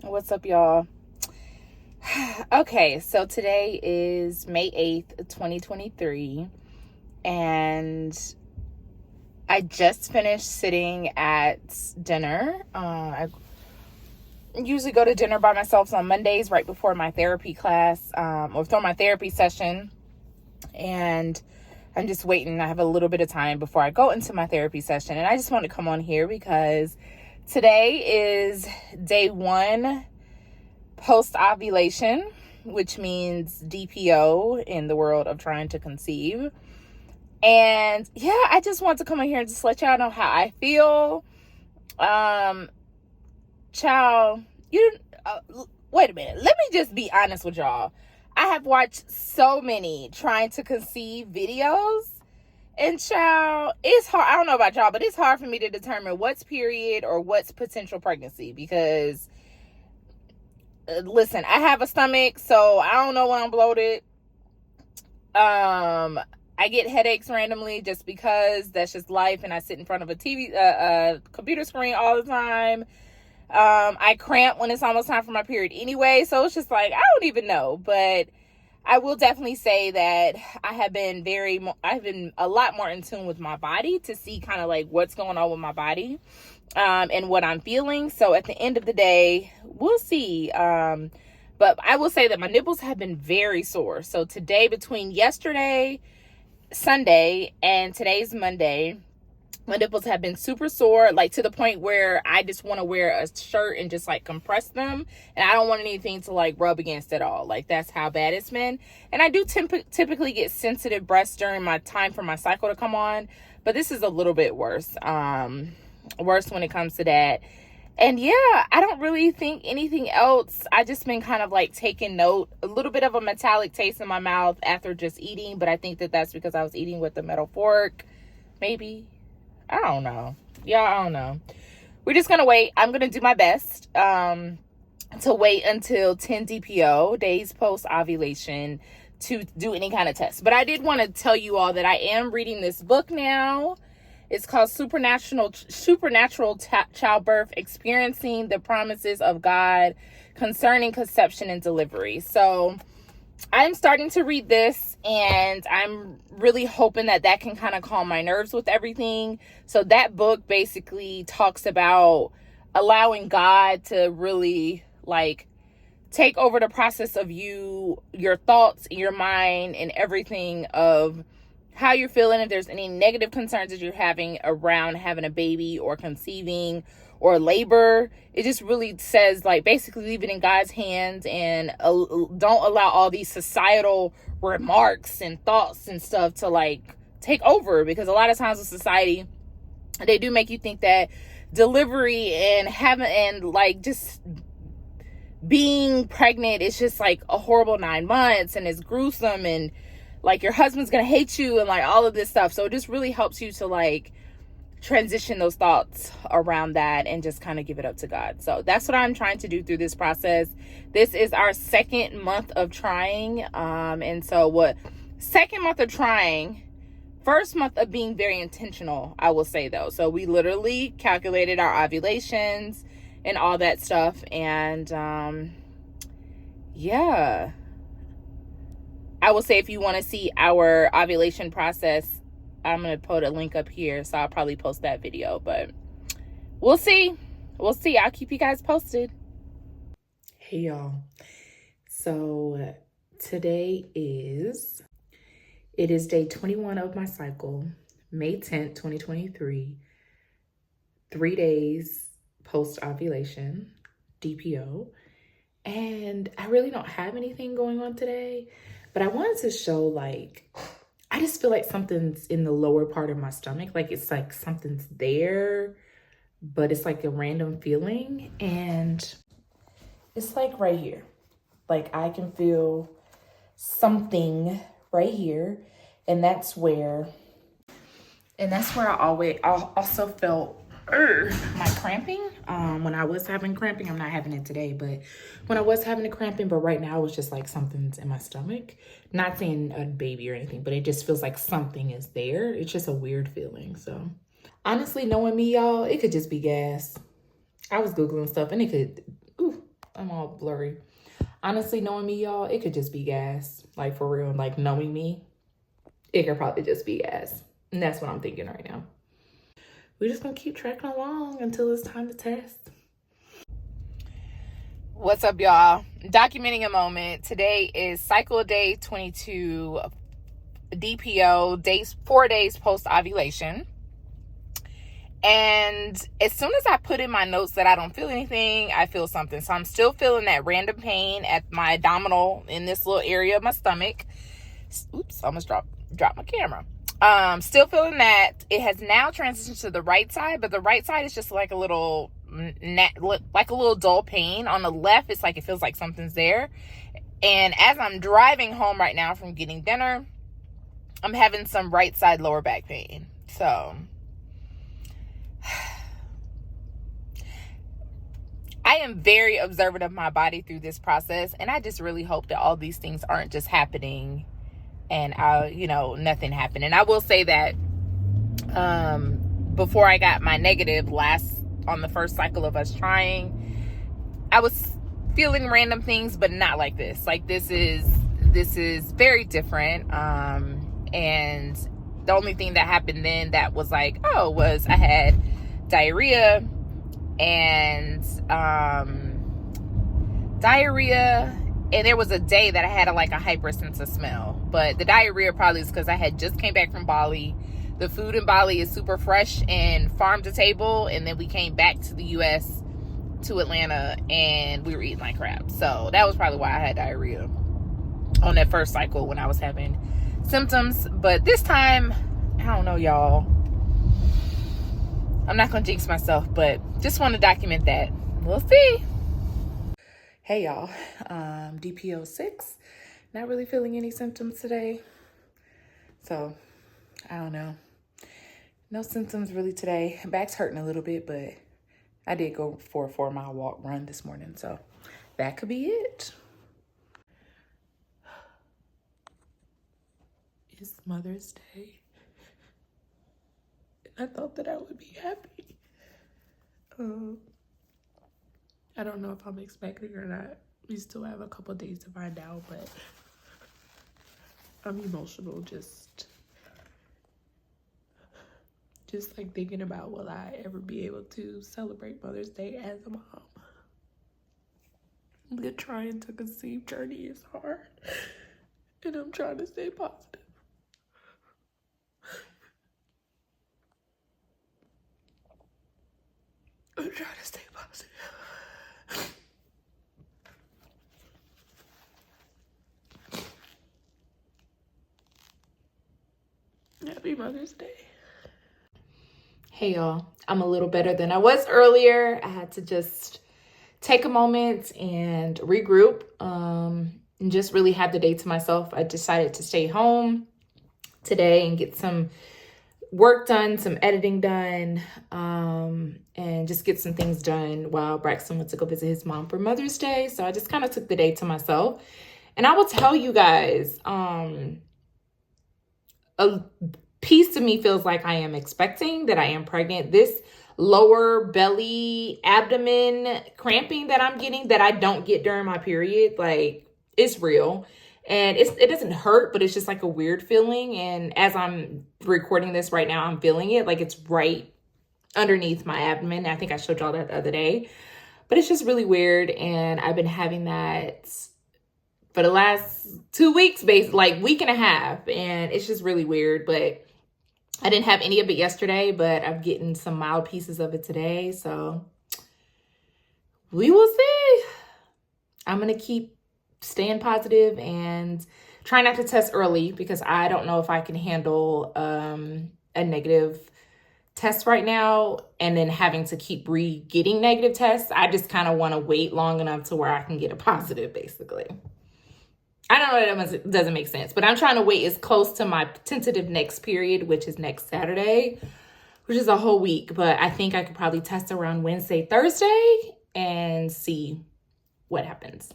What's up, y'all? Okay, so today is May 8th, 2023, and I just finished sitting at dinner. I usually go to dinner by myself on Mondays right before my therapy class, or before my therapy session, and I'm just waiting. I have a little bit of time before I go into my therapy session, and I just want to come on here because today is day one post-ovulation, which means DPO in the world of trying to conceive. And yeah, I just want to come in here and just let y'all know how I feel. Child, wait a minute. Let me just be honest with y'all. I have watched so many trying to conceive videos, and child, it's hard. I don't know about y'all, but it's hard for me to determine what's period or what's potential pregnancy because listen, I have a stomach, so I don't know when I'm bloated. I get headaches randomly just because that's just life, and I sit in front of a computer screen all the time. I cramp when it's almost time for my period anyway, so it's just like, I don't even know. But I will definitely say that I've been a lot more in tune with my body to see kind of like what's going on with my body. And what I'm feeling. So at the end of the day, we'll see. But I will say that my nipples have been very sore. So today, between yesterday, Sunday, and today's Monday, my nipples have been super sore, like to the point where I just want to wear a shirt and just like compress them. And I don't want anything to like rub against at all. Like that's how bad it's been. And I do typically get sensitive breasts during my time for my cycle to come on. But this is a little bit worse. Worse when it comes to that. And yeah, I don't really think anything else. I just been kind of like taking note, a little bit of a metallic taste in my mouth after just eating, but I think that that's because I was eating with a metal fork, maybe. I don't know. Yeah, I don't know. We're just gonna wait. I'm gonna do my best to wait until 10 DPO, days post ovulation, to do any kind of test. But I did want to tell you all that I am reading this book now. It's called Supernatural Childbirth, Experiencing the Promises of God Concerning Conception and Delivery. So I'm starting to read this, and I'm really hoping that that can kind of calm my nerves with everything. So that book basically talks about allowing God to really like take over the process of your thoughts, your mind, and everything of how you're feeling, if there's any negative concerns that you're having around having a baby or conceiving or labor. It just really says like basically leave it in God's hands and don't allow all these societal remarks and thoughts and stuff to like take over, because a lot of times with society, they do make you think that delivery and having and like just being pregnant is just like a horrible 9 months and it's gruesome and like your husband's gonna hate you and like all of this stuff. So it just really helps you to like transition those thoughts around that and just kind of give it up to God. So that's what I'm trying to do through this process. This is our second month of trying. And so second month of trying, first month of being very intentional, I will say though. So we literally calculated our ovulations and all that stuff. And yeah. I will say if you want to see our ovulation process, I'm going to put a link up here. So I'll probably post that video, but we'll see. We'll see. I'll keep you guys posted. Hey y'all. So today it is day 21 of my cycle, May 10th, 2023, 3 days post ovulation, DPO. And I really don't have anything going on today, but I wanted to show like, I just feel like something's in the lower part of my stomach. Like it's like something's there, but it's like a random feeling. And it's like right here. Like I can feel something right here. And that's where I also felt my cramping. When I was having cramping, I'm not having it today, but when I was having the cramping, but right now it's just like something's in my stomach. Not saying a baby or anything, but it just feels like something is there. It's just a weird feeling. So honestly, knowing me, y'all, it could just be gas. I was Googling stuff and it could, I'm all blurry. Honestly, knowing me, y'all, it could just be gas. Like, for real, like, knowing me, it could probably just be gas. And that's what I'm thinking right now. We're just gonna keep tracking along until it's time to test. What's up, y'all? Documenting a moment. Today is cycle day 22, DPO, 4 days post ovulation. And as soon as I put in my notes that I don't feel anything, I feel something. So I'm still feeling that random pain at my abdominal in this little area of my stomach. Oops, I almost dropped my camera. Still feeling that. It has now transitioned to the right side, but the right side is just like a little dull pain. On the left, it's like it feels like something's there. And as I'm driving home right now from getting dinner, I'm having some right side lower back pain. So I am very observant of my body through this process, and I just really hope that all these things aren't just happening and nothing happened. And I will say that before I got my negative on the first cycle of us trying, I was feeling random things, but not like this. Like, this is very different. And the only thing that happened then that was like, was I had diarrhea and there was a day that I had a hypersense of smell. But the diarrhea probably is because I had just came back from Bali. The food in Bali is super fresh and farm to table. And then we came back to the U.S., to Atlanta, and we were eating like crap. So that was probably why I had diarrhea on that first cycle when I was having symptoms. But this time, I don't know, y'all. I'm not going to jinx myself, but just want to document that. We'll see. Hey, y'all. DPO 6. Not really feeling any symptoms today. So, I don't know. No symptoms really today. Back's hurting a little bit, but I did go for a 4-mile run this morning. So, that could be it. It's Mother's Day. I thought that I would be happy. I don't know if I'm expecting or not. We still have a couple days to find out, but I'm emotional just like thinking about, will I ever be able to celebrate Mother's Day as a mom? The trying to conceive journey is hard, and I'm trying to stay positive. I'm trying to stay positive. Happy Mother's Day. Hey, y'all. I'm a little better than I was earlier. I had to just take a moment and regroup and just really have the day to myself. I decided to stay home today and get some work done, some editing done, and just get some things done while Braxton went to go visit his mom for Mother's Day. So I just kind of took the day to myself. And I will tell you guys, a piece of me feels like I am expecting, that I am pregnant. This lower belly abdomen cramping that I'm getting, that I don't get during my period, like, it's real. And it doesn't hurt, but it's just like a weird feeling. And as I'm recording this right now, I'm feeling it. Like, it's right underneath my abdomen. I think I showed y'all that the other day. But it's just really weird. And I've been having that for the last 2 weeks, like week and a half. And it's just really weird. But I didn't have any of it yesterday, but I'm getting some mild pieces of it today. So we will see. I'm going to keep staying positive and try not to test early, because I don't know if I can handle a negative test right now and then having to keep getting negative tests. I just kind of want to wait long enough to where I can get a positive, basically. I don't know, that doesn't make sense, but I'm trying to wait as close to my tentative next period, which is next Saturday, which is a whole week. But I think I could probably test around Wednesday, Thursday, and see what happens.